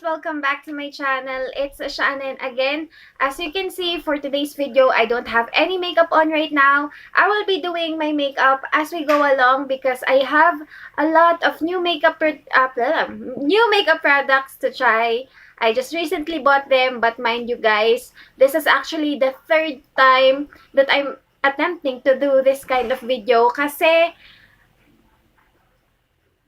Welcome back to my channel. It's Shannon again. As you can see, for today's video, I don't have any makeup on right now. I will be doing my makeup as we go along because I have a lot of new makeup products to try. I just recently bought them, but mind you guys, this is actually the third time that I'm attempting to do this kind of video kasi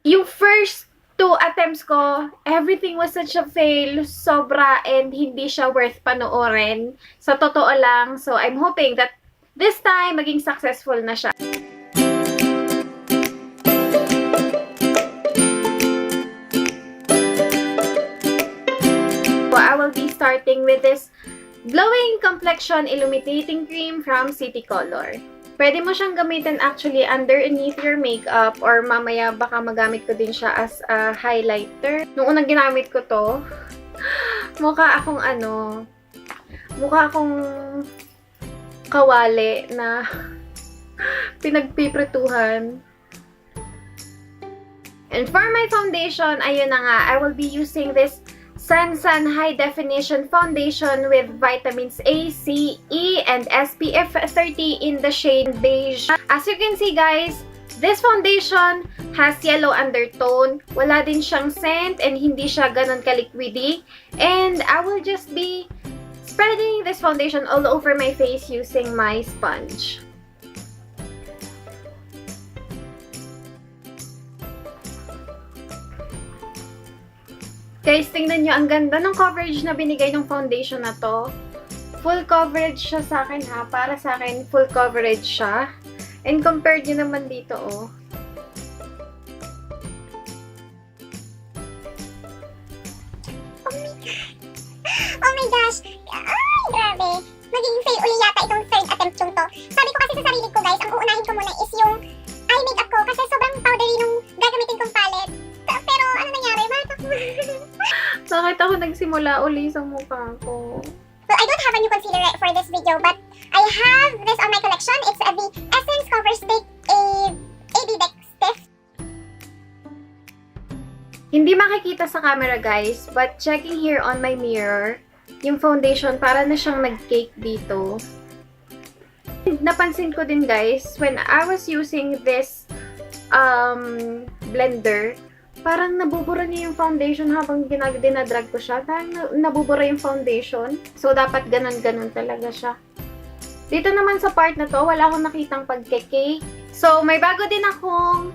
yung first 2 attempts ko, everything was such a fail, sobra, and hindi siya worth panoorin. Sa totoo lang. So, I'm hoping that this time, maging successful na siya. So, I will be starting with this Glowing Complexion Illuminating Cream from City Color. Pwede mo siyang gamitin actually underneath your makeup or mamaya baka magamit ko din siya as a highlighter. Nung unang ginamit ko to, mukha akong kawali na pinagpiprituhan. And for my foundation, ayun na nga, I will be using this Sun High Definition Foundation with vitamins A, C, E, and SPF 30 in the shade beige. As you can see guys, this foundation has yellow undertone. Wala din siyang scent and hindi siya ganun ka-liquidy. And I will just be spreading this foundation all over my face using my sponge. Guys, tingnan nyo, ang ganda ng coverage na binigay ng foundation na to. Full coverage siya sa akin ha. Para sa akin, full coverage siya. And compared nyo naman dito, oh. Oh my gosh! Ay, grabe! Naging fail uli yata itong third attempt yung to. Sabi ko kasi sa sarili ko guys, ang uunahin ko muna is yung eye makeup ko kasi sobrang powdery nung gagamitin kong palette. Pero ano nangyari? Bakit ako nagsimula uli sa mukha ko? Well, I don't have a new concealer for this video, but I have this on my collection. It's the Essence Cover Stick AB Deck Stiff. Hindi makikita sa camera guys, but checking here on my mirror, yung foundation para na siyang nag-cake dito. Napansin ko din guys, when I was using this blender, parang nabubura niya yung foundation habang dinadrag ko siya. Parang nabubura yung foundation. So, dapat ganun-ganun talaga siya. Dito naman sa part na to, wala akong nakitang pagke-cake. So, may bago din akong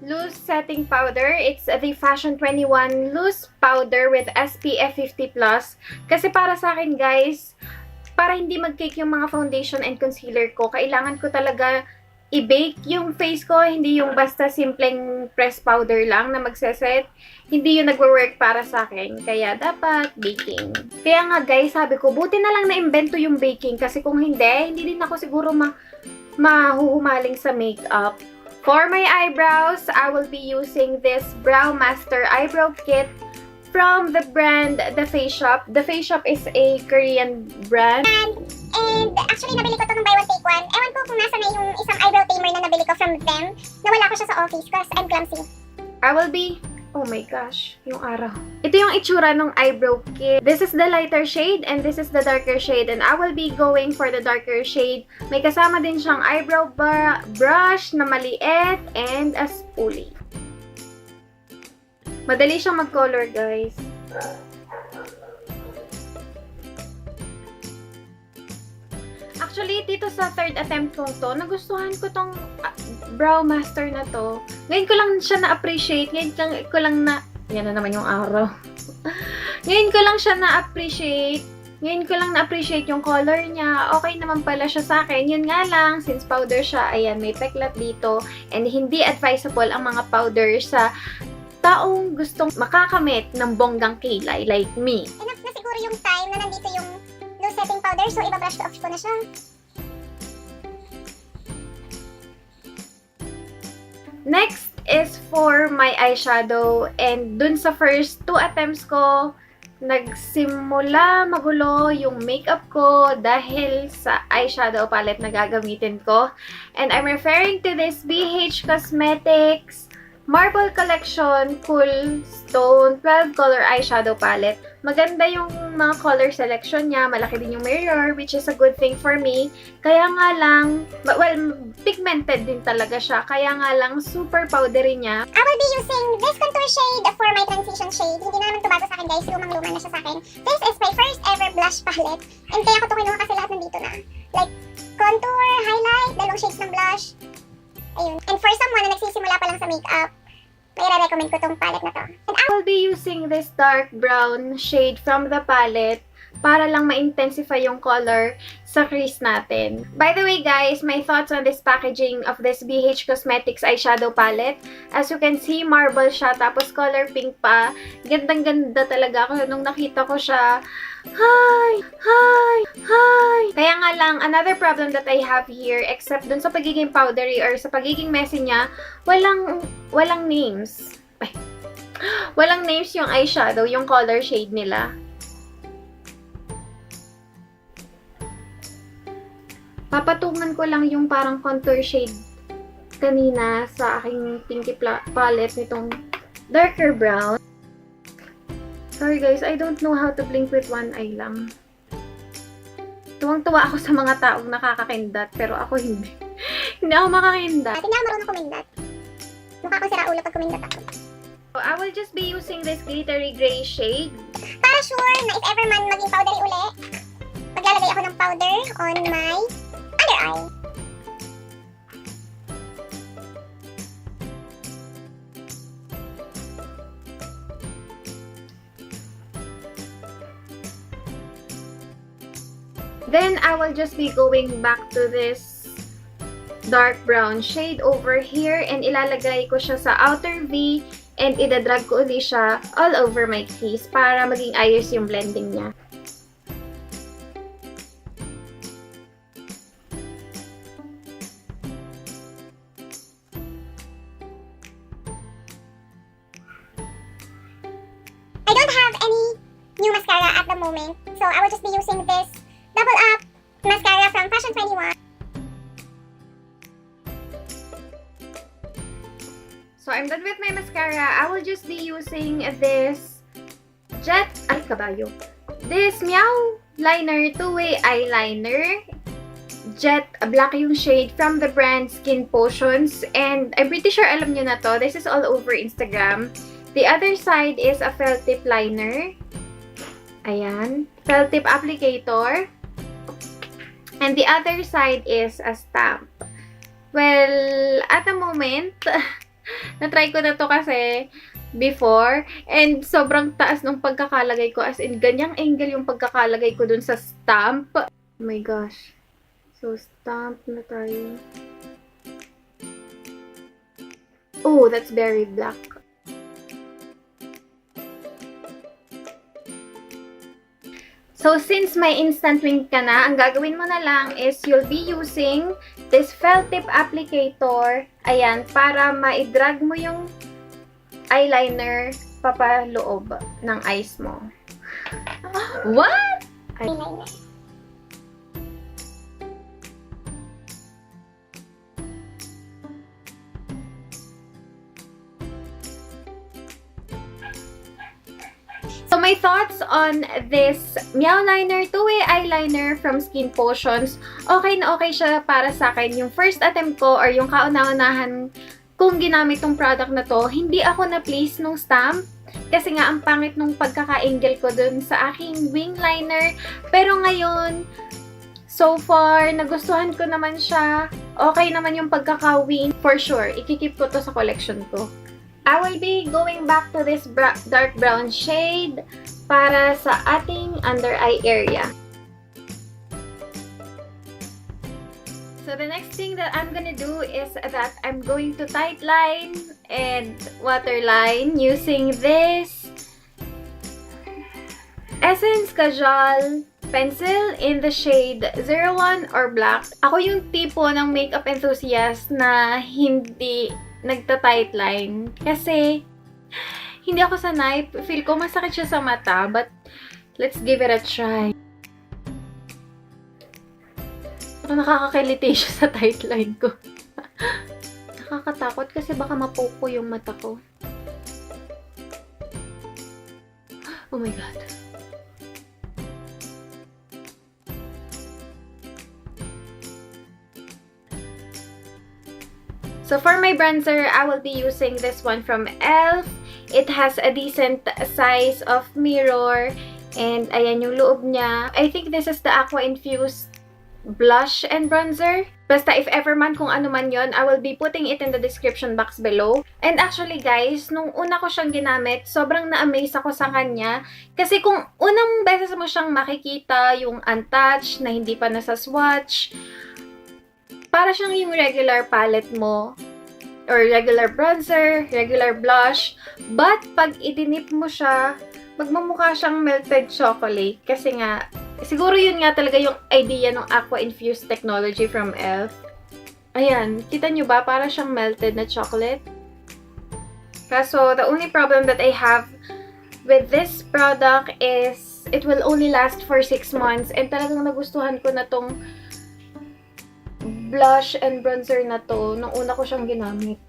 loose setting powder. It's the Fashion 21 Loose Powder with SPF 50+. Kasi para sa akin, guys, para hindi mag-cake yung mga foundation and concealer ko, kailangan ko talaga i-bake yung face ko, hindi yung basta simpleng press powder lang na magseset. Hindi yung nagwo-work para sa akin. Kaya dapat baking. Kaya nga guys, sabi ko, buti na lang na-invento yung baking kasi kung hindi din ako siguro mahuhumaling sa makeup. For my eyebrows, I will be using this Brow Master Eyebrow Kit from the brand The Face Shop. The Face Shop is a Korean brand. And actually, nabili ko to nung buy one take one. Ewan ko kung nasa na yung isang eyebrow tamer na nabili ko from them. Nawala ko siya sa office because I'm clumsy. I will be... Oh my gosh, yung araw. Ito yung itsura ng eyebrow kit. This is the lighter shade and this is the darker shade. And I will be going for the darker shade. May kasama din siyang eyebrow brush na maliit and a spoolie. Madali siyang mag-color, guys. Actually, dito sa third attempt kong to, nagustuhan ko tong Brow Master na to. Ngayon ko lang siya na-appreciate. Ngayon ko lang na... Yan na naman yung araw. Ngayon ko lang siya na-appreciate. Ngayon ko lang na-appreciate yung color niya. Okay naman pala siya sa akin. Yun nga lang, since powder siya, ayan, may peklat dito. And hindi advisable ang mga powder sa taong gustong makakamit ng bonggang kilay like me. Enough na siguro yung time na nandito yung loose setting powder, so iba-brush off ko na siya. Next is for my eyeshadow. And dun sa first 2 attempts ko, nagsimula magulo yung makeup ko dahil sa eyeshadow palette na gagamitin ko. And I'm referring to this BH Cosmetics Marble Collection Cool Stone 12 Color Eyeshadow Palette. Maganda yung mga color selection niya. Malaki din yung mirror, which is a good thing for me. Kaya nga lang, well, pigmented din talaga siya. Kaya nga lang, super powdery niya. I will be using this contour shade for my transition shade. Hindi na naman ito bago sa akin, guys. Lumang-luma na siya sa akin. This is my first ever blush palette. And kaya ko ito kinuha kasi lahat nandito na. Like, contour, highlight, dalawang shades ng blush. Ayun. And for someone na nagsisimula pa lang sa makeup, may recommend ko tong palette na to. And I will be using this dark brown shade from the palette para lang ma-intensify yung color sa crease natin. By the way guys, my thoughts on this packaging of this BH Cosmetics eyeshadow palette. As you can see, marble siya, tapos color pink pa. Gandang-ganda talaga ako nung nakita ko siya. Hi! Hi! Hi! Kaya nga lang, another problem that I have here, except dun sa pagiging powdery or sa pagiging messy niya, walang names. Ay, walang names yung eyeshadow, yung color shade nila. Papatungan ko lang yung parang contour shade kanina sa aking pinky palette nitong darker brown. Sorry guys, I don't know how to blink with one eye lang. Tuwang-tuwa ako sa mga taong nakakakindat, pero ako hindi. Hindi ako makakindat. hindi ako marunong kumindat. Mukha ko sira ulo pag kumindat ako. So, I will just be using this glittery gray shade. Para sure na if ever man maging powdery uli, maglalagay ako ng powder on my under eye. Then, I will just be going back to this dark brown shade over here and ilalagay ko siya sa outer V and idadrag ko ulit siya all over my crease para maging ayos yung blending niya. I don't have any new mascara at the moment, so I will just be using this Double Up mascara from Fashion 21. So, I'm done with my mascara. I will just be using this This Meow Liner 2-way eyeliner. Jet black yung shade from the brand Skin Potions. And I'm pretty sure alam nyo na to. This is all over Instagram. The other side is a felt tip liner. Ayan. Felt tip applicator. And the other side is a stamp. Well, at the moment, na-try ko na to kasi before. And sobrang taas nung pagkakalagay ko. As in, ganyang angle yung pagkakalagay ko dun sa stamp. Oh my gosh. So, stamp na tayo. Oh, that's very black. So, since may instant wing ka na, ang gagawin mo na lang is you'll be using this felt tip applicator, ayan, para ma-drag mo yung eyeliner papaloob ng eyes mo. What? Eyeliner. So, my thoughts on this Meow Liner 2-way eyeliner from Skin Potions, okay na okay siya para sa akin. Yung first attempt ko or yung kauna-unahan kung ginamit tong product na to, hindi ako na-place nung stamp. Kasi nga, ang pangit nung pagkaka-angle ko dun sa aking wing liner. Pero ngayon, so far, nagustuhan ko naman siya. Okay naman yung pagkaka-wing. For sure, ikikip ko to sa collection ko. I will be going back to this dark brown shade para sa ating under eye area. So the next thing that I'm gonna do is that I'm going to tight line and waterline using this Essence Kajal pencil in the shade 01 or black. Ako yung tipo ng makeup enthusiast na hindi nagta-tight line. Kasi, hindi ako sanay. Feel ko masakit siya sa mata. But, let's give it a try. Nakakakiliti siya sa tight line ko. Nakakatakot kasi baka mapupo yung mata ko. Oh my God. So for my bronzer, I will be using this one from e.l.f. It has a decent size of mirror. And ayan yung loob niya. I think this is the aqua infused blush and bronzer. Basta if ever man kung ano man yon, I will be putting it in the description box below. And actually guys, nung una ko siyang ginamit, sobrang na-amaze ako sa kanya. Kasi kung unang beses mo siyang makikita, yung untouched, na hindi pa nasa swatch, para siyang yung regular palette mo. Or regular bronzer, regular blush. But pag idinip mo siya, magmumukha siyang melted chocolate. Kasi nga, siguro yun nga talaga yung idea ng aqua-infused technology from e.l.f. Ayan, kita nyo ba? Para siyang melted na chocolate. Kaso, the only problem that I have with this product is it will only last for 6 months. And talagang nagustuhan ko na tong blush and bronzer na to nung una ko siyang ginamit.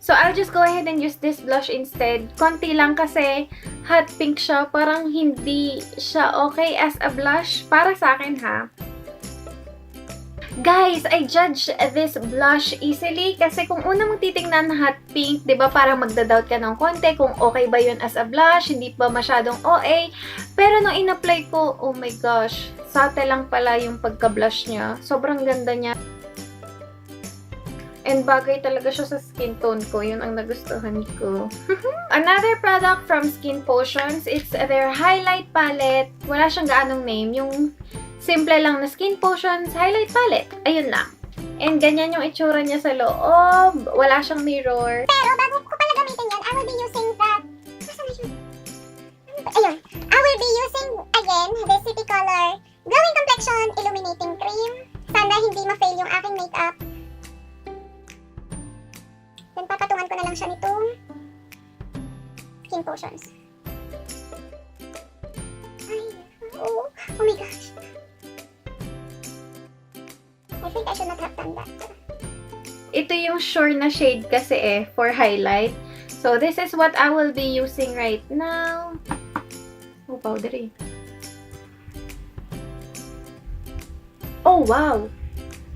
So, I'll just go ahead and use this blush instead. Konti lang kasi hot pink siya. Parang hindi siya okay as a blush. Para sa akin, ha? Guys, I judge this blush easily kasi kung una mong titingnan hot pink, di ba parang magda-doubt ka ng konti kung okay ba yun as a blush, hindi ba masyadong OA. Pero nung in-apply ko, oh my gosh, sate lang pala yung pagka-blush niya. Sobrang ganda niya. And bagay talaga siya sa skin tone ko. Yun ang nagustuhan ko. Another product from Skin Potions, it's their highlight palette. Wala siyang gaanong name. Yung simple lang na Skin Potions highlight palette. Ayun lang. And ganyan yung itsura niya sa loob. Wala siyang mirror. Pero bago ko pala gamitin yun, I will be using that. Nasaan na siya? Ayun. I will be using, again, the City Color Glowing Complexion Illuminating Cream. Sana hindi ma-fail yung aking makeup. Then papatungan ko na lang siya nitong Skin Potions. Ay, oh my gosh. I think I should not have done that. Ito yung sure na shade kasi for highlight. So, this is what I will be using right now. Oh, powdery. Oh, wow!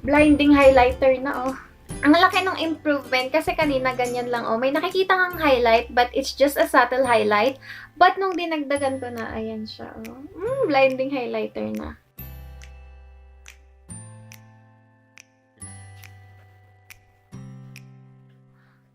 Blinding highlighter na, oh. Ang laki ng improvement kasi kanina ganyan lang, oh. May nakikita kang highlight but it's just a subtle highlight. But nung dinagdagan ko na, ayan siya, oh. Blinding highlighter na.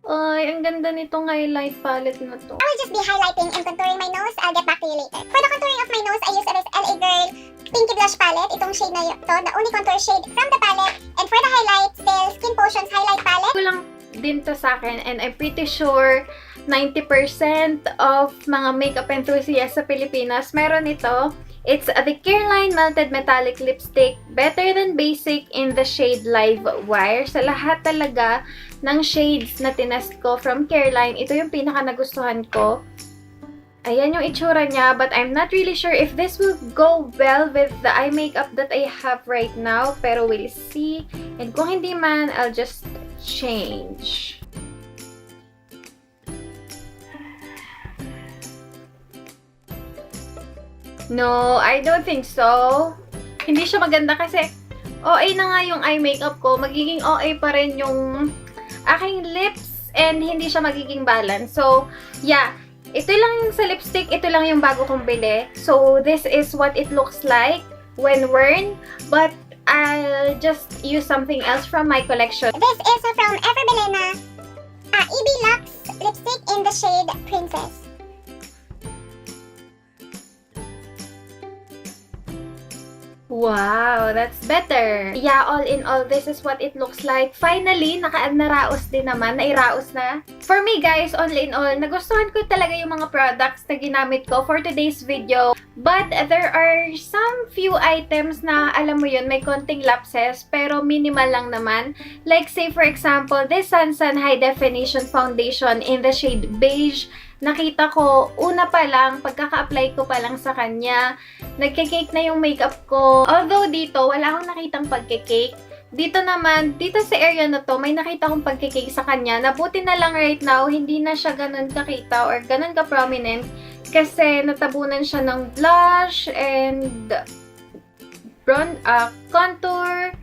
Ay, ang ganda nitong highlight palette na to. I will just be highlighting and contouring my nose. I'll get back to you later. For the contouring of my nose, I use this LA Girl Pinky Blush palette. Itong shade na to, the only contour shade from the palette. And for the highlight, still Skin Potions highlight palette. Ito lang din to sa akin and I'm pretty sure 90% of mga makeup enthusiasts sa Pilipinas meron ito. It's the Careline Melted Metallic Lipstick, better than basic in the shade Live Wire. Sa lahat talaga ng shades na tinest ko from Careline, ito yung pinaka nagustuhan ko. Ayan yung itsura niya, but I'm not really sure if this will go well with the eye makeup that I have right now. Pero we'll see. And kung hindi man, I'll just change. No, I don't think so. Hindi siya maganda kasi OA na nga yung eye makeup ko. Magiging OA pa rin yung aking lips and hindi siya magiging balance. So, yeah. Ito lang yung sa lipstick. Ito lang yung bago kong bili. So, this is what it looks like when worn. But, I'll just use something else from my collection. This is from Everbelena EB Lux lipstick in the shade Princess. Wow, that's better. Yeah, all in all, this is what it looks like. Finally, naraos din naman, nairaos na. For me guys, all in all, nagustuhan ko talaga yung mga products na ginamit ko for today's video. But there are some few items na, alam mo yun, may konting lapses, pero minimal lang naman. Like say for example, this Sansan High Definition Foundation in the shade Beige. Nakita ko, una pa lang, pagkaka-apply ko pa lang sa kanya, nagke-cake na yung makeup ko. Although dito, wala akong nakitang pagke-cake. Dito naman, dito sa area na to, may nakita akong pagkikake sa kanya. Nabuti na lang right now, hindi na siya ganun kakita or ganun ka-prominent kasi natabunan siya ng blush and contour.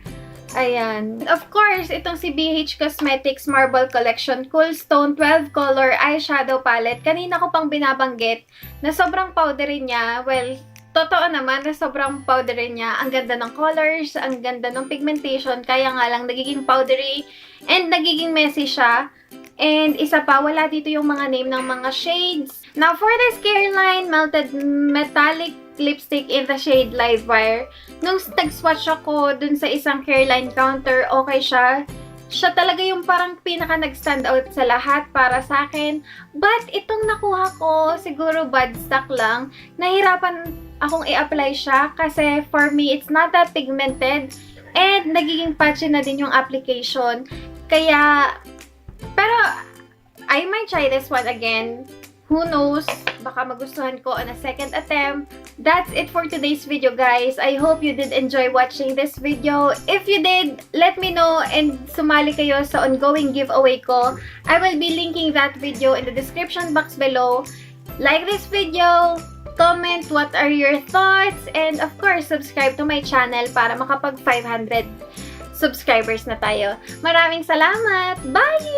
Ayan. Of course, itong si BH Cosmetics Marble Collection Cool Stone 12 Color Eyeshadow Palette. Kanina ko pang binabanggit na sobrang powdery niya. Well, totoo naman na sobrang powdery niya. Ang ganda ng colors, ang ganda ng pigmentation. Kaya nga lang, nagiging powdery and nagiging messy siya. And isa pa, wala dito yung mga name ng mga shades. Now, for this Careline Melted Metallic Lipstick in the shade Live Wire, nung nag-swatch ako dun sa isang Careline counter, okay siya. Siya talaga yung parang pinaka nag-stand out sa lahat para sa akin. But, itong nakuha ko, siguro bad stock lang. Nahirapan akong i-apply siya kasi for me, it's not that pigmented. And, nagiging patchy na din yung application. Kaya, pero, I might try this one again. Who knows? Baka magustuhan ko on a second attempt. That's it for today's video, guys. I hope you did enjoy watching this video. If you did, let me know and sumali kayo sa ongoing giveaway ko. I will be linking that video in the description box below. Like this video, comment what are your thoughts, and of course, subscribe to my channel para makapag 500 subscribers na tayo. Maraming salamat! Bye!